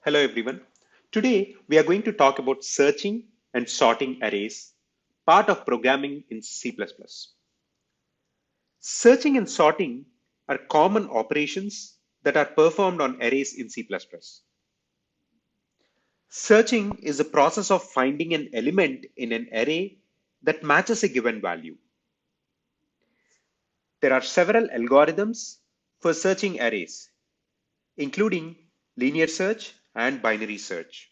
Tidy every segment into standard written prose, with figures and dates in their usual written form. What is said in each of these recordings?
Hello everyone. Today we are going to talk about searching and sorting arrays, part of programming in C++. Searching and sorting are common operations that are performed on arrays in C++. Searching is the process of finding an element in an array that matches a given value. There are several algorithms for searching arrays, including linear search and binary search.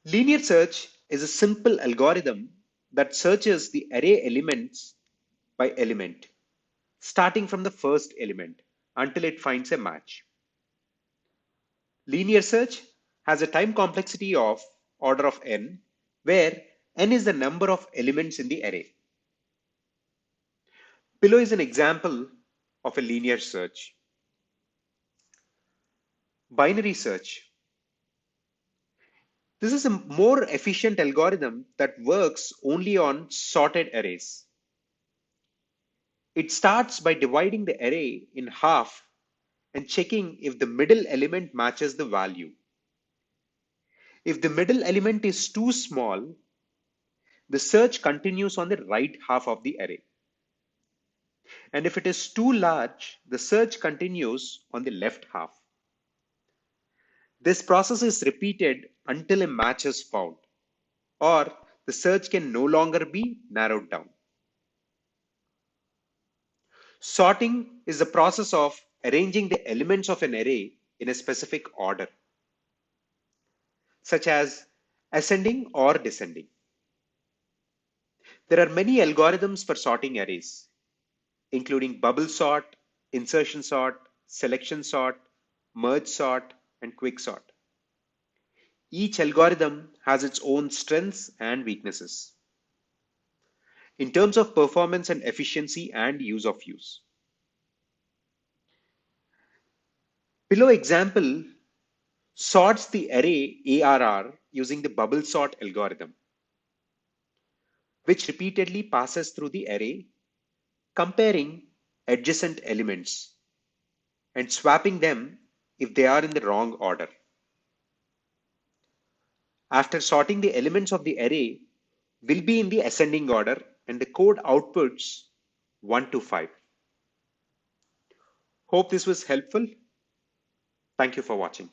Linear search is a simple algorithm that searches the array elements by element, starting from the first element until it finds a match. Linear search has a time complexity of order of n, where n is the number of elements in the array. Below is an example of a linear search. Binary search. This is a more efficient algorithm that works only on sorted arrays. It starts by dividing the array in half and checking if the middle element matches the value. If the middle element is too small, the search continues on the right half of the array. And if it is too large, the search continues on the left half. This process is repeated until a match is found, or the search can no longer be narrowed down. Sorting is the process of arranging the elements of an array in a specific order, such as ascending or descending. There are many algorithms for sorting arrays, including bubble sort, insertion sort, selection sort, merge sort, and quick sort. Each algorithm has its own strengths and weaknesses in terms of performance and efficiency and use. Below example sorts the array ARR using the bubble sort algorithm, which repeatedly passes through the array, comparing adjacent elements and swapping them if they are in the wrong order. After sorting, the elements of the array will be in the ascending order and the code outputs 1 to 5. Hope this was helpful. Thank you for watching.